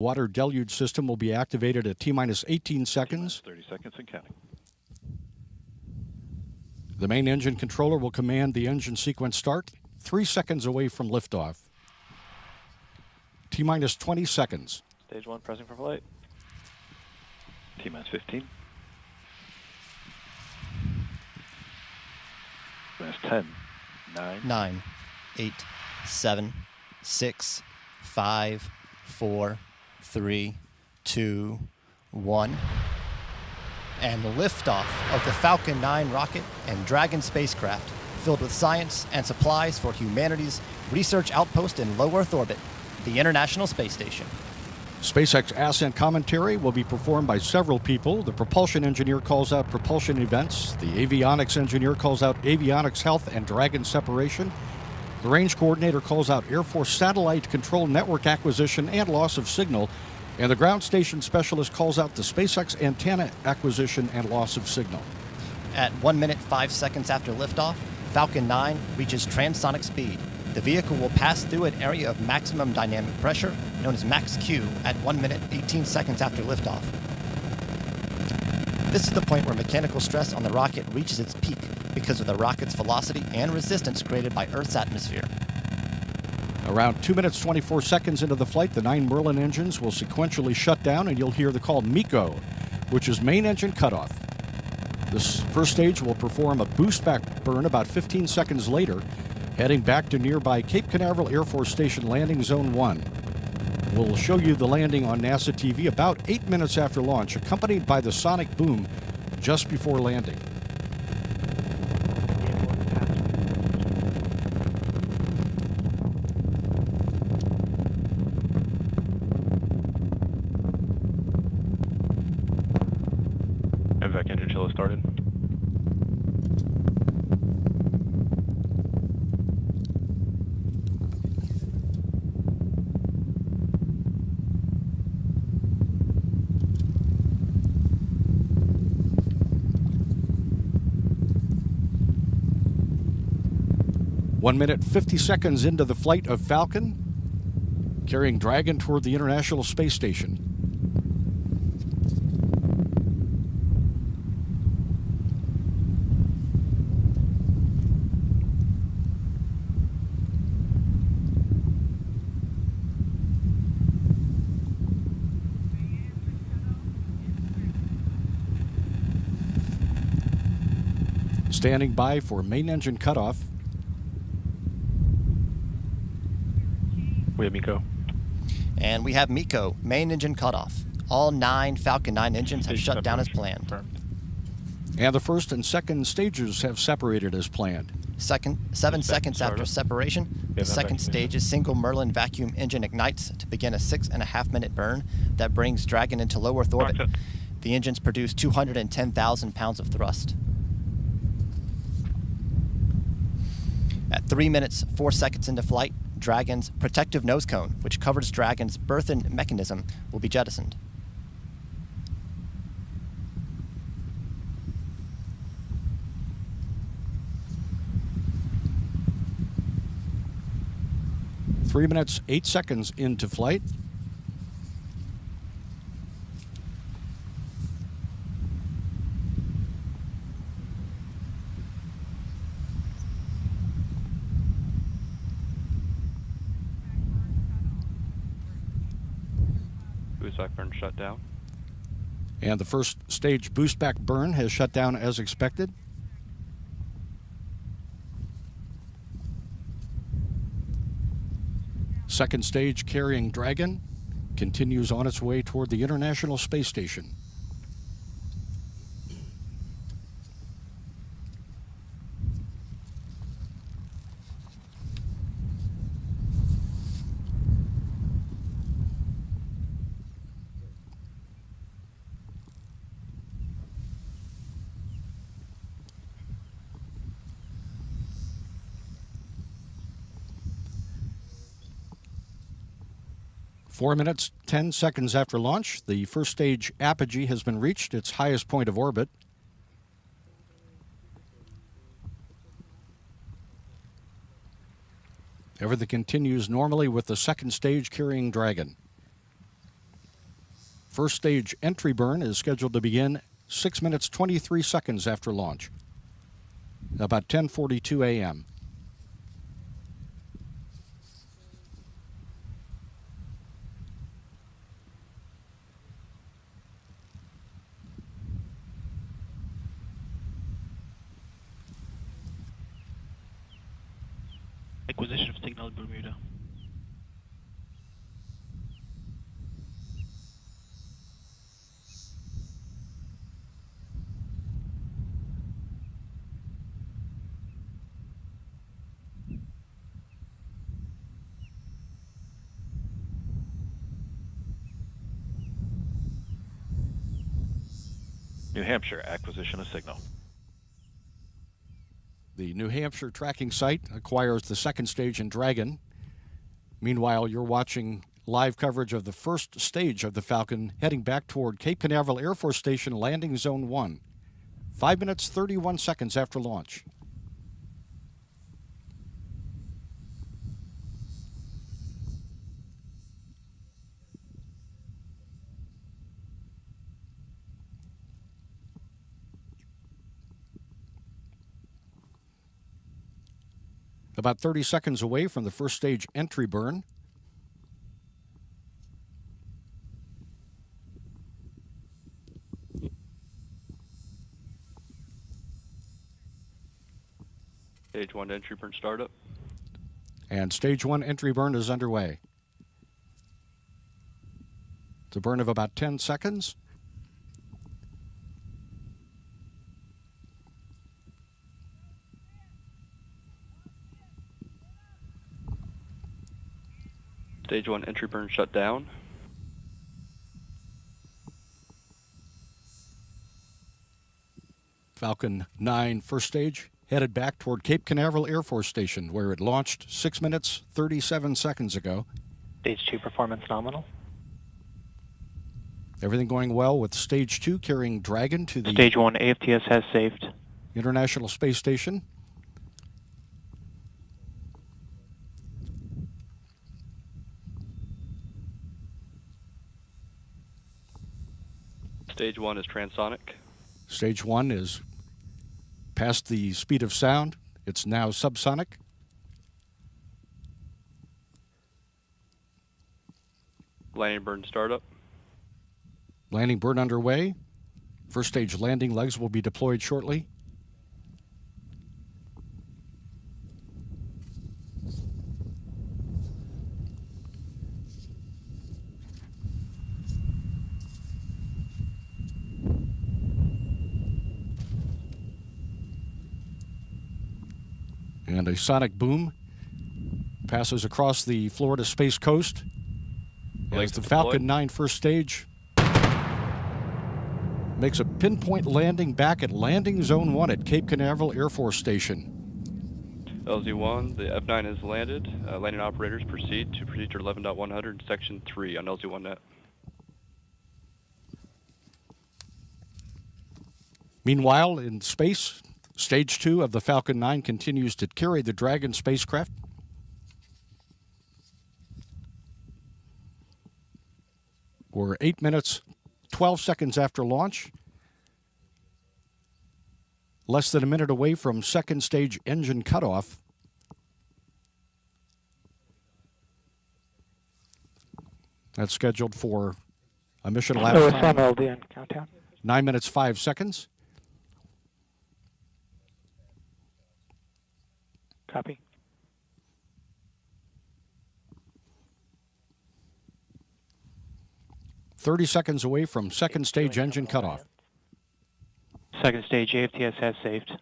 Water deluge system will be activated at T-minus 18 seconds. 30 seconds and counting. The main engine controller will command the engine sequence start 3 seconds away from liftoff. T-minus 20 seconds. Stage 1 pressing for flight. T-minus 15. T-minus 10. 9, 8, 7, 6, 5, 4, 3, 2, 1. And liftoff of the Falcon 9 rocket and Dragon spacecraft, filled with science and supplies for humanity's research outpost in low Earth orbit, the International Space Station. SpaceX ascent commentary will be performed by several people. The propulsion engineer calls out propulsion events. The avionics engineer calls out avionics health and Dragon separation. The range coordinator calls out Air Force satellite control network acquisition and loss of signal. And the ground station specialist calls out the SpaceX antenna acquisition and loss of signal. At 1 minute 5 seconds after liftoff, Falcon 9 reaches transonic speed. The vehicle will pass through an area of maximum dynamic pressure, known as max Q, at 1 minute 18 seconds after liftoff. This is the point where mechanical stress on the rocket reaches its peak because of the rocket's velocity and resistance created by Earth's atmosphere. Around 2 minutes 24 seconds into the flight, the 9 Merlin engines will sequentially shut down, and you'll hear the call MECO, which is main engine cutoff. This first stage will perform a boost back burn about 15 seconds later, heading back to nearby Cape Canaveral Air Force Station Landing Zone 1. We'll show you the landing on NASA TV about 8 minutes after launch, accompanied by the sonic boom just before landing. MVAC engine chill has started. One minute 50 seconds into the flight of Falcon, carrying Dragon toward the International Space Station. Standing by for main engine cutoff. We have MECO. And we have MECO, main engine cutoff. All 9 Falcon 9 engines have shut down as planned. And the first and second stages have separated as planned. 7 seconds after separation, the second stage's single Merlin vacuum engine ignites to begin a 6.5 minute burn that brings Dragon into low Earth orbit. The engines produce 210,000 pounds of thrust. At 3 minutes 4 seconds into flight, Dragon's protective nose cone, which covers Dragon's berthing mechanism, will be jettisoned. Three minutes 8 seconds into flight. Boost back burn shut down. And the first stage boost back burn has shut down as expected. Second stage carrying Dragon continues on its way toward the International Space Station. Four minutes, 10 seconds after launch, the first stage apogee has been reached, its highest point of orbit. Everything continues normally with the second stage carrying Dragon. First stage entry burn is scheduled to begin 6 minutes 23 seconds after launch, about 10:42 a.m. Acquisition of signal Bermuda. New Hampshire, acquisition of signal. The New Hampshire tracking site acquires the second stage in Dragon. Meanwhile, you're watching live coverage of the first stage of the Falcon heading back toward Cape Canaveral Air Force Station, landing zone 1. 5 minutes 31 seconds after launch. About 30 seconds away from the first stage entry burn. Stage 1 entry burn startup. And stage 1 entry burn is underway. It's a burn of about 10 seconds. Stage 1 entry burn shut down. Falcon 9 first stage headed back toward Cape Canaveral Air Force Station, where it launched 6 minutes 37 seconds ago. Stage 2 performance nominal. Everything going well with stage 2 carrying Dragon to the Stage 1 AFTS has saved. International Space Station. Stage 1 is transonic. Stage 1 is past the speed of sound. It's now subsonic. Landing burn startup. Landing burn underway. First stage landing legs will be deployed shortly. And a sonic boom passes across the Florida Space Coast as the Falcon 9 first stage makes a pinpoint landing back at landing zone 1 at Cape Canaveral Air Force Station. LZ1, the F9 has landed. Landing operators proceed to procedure 11.100, section 3 on LZ1 net. Meanwhile, in space, stage 2 of the Falcon 9 continues to carry the Dragon spacecraft. We're 8 minutes, 12 seconds after launch. Less than a minute away from second stage engine cutoff. That's scheduled for a mission elapsed time. LDN countdown. 9 minutes, 5 seconds. Copy. .30 seconds away from second stage engine cutoff. Second stage AFTS has saved.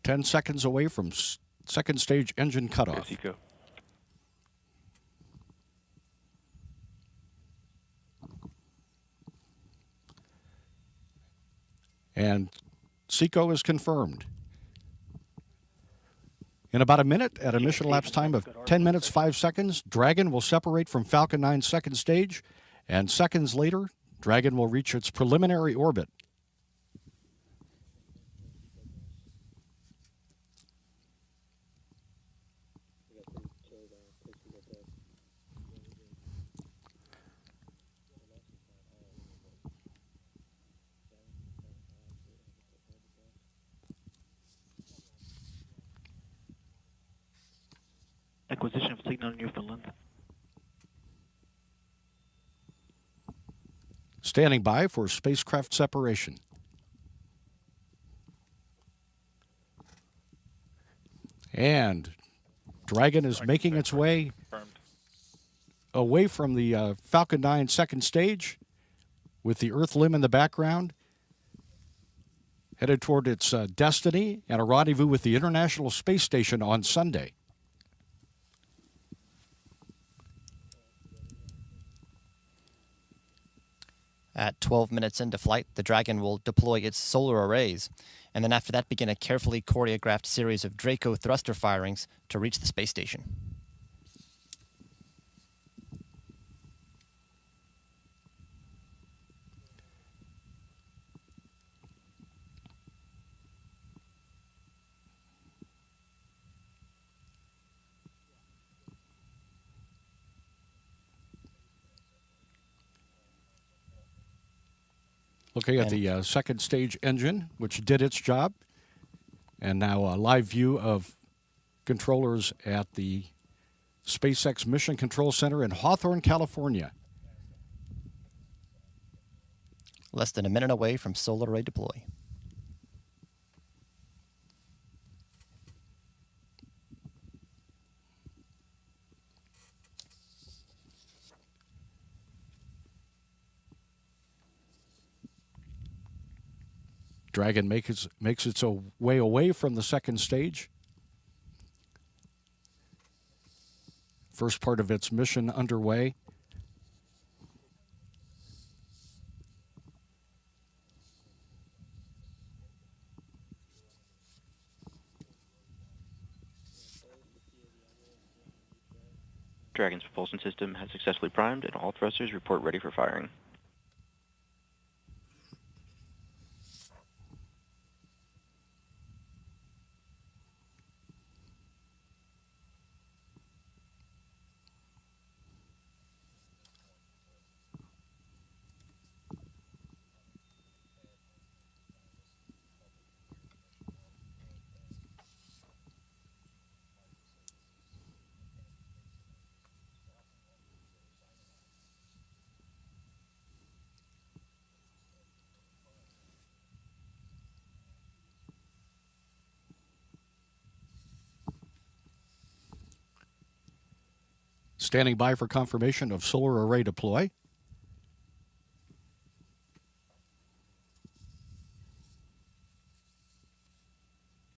.10 seconds away from second stage engine cutoff. Seco. And SECO is confirmed. In about a minute, at a mission elapsed time of 10 minutes, 5 seconds, Dragon will separate from Falcon 9's second stage, and seconds later, Dragon will reach its preliminary orbit. Acquisition of signal Newfoundland. Standing by for spacecraft separation. And Dragon is making its way away from the Falcon 9 second stage with the Earth limb in the background, headed toward its destiny and a rendezvous with the International Space Station on Sunday. At 12 minutes into flight, the Dragon will deploy its solar arrays, and then after that begin a carefully choreographed series of Draco thruster firings to reach the space station. Looking at the second stage engine, which did its job. And now a live view of controllers at the SpaceX Mission Control Center in Hawthorne, California. Less than a minute away from solar array deploy. Dragon makes its way away from the second stage. First part of its mission underway. Dragon's propulsion system has successfully primed and all thrusters report ready for firing. Standing by for confirmation of solar array deploy.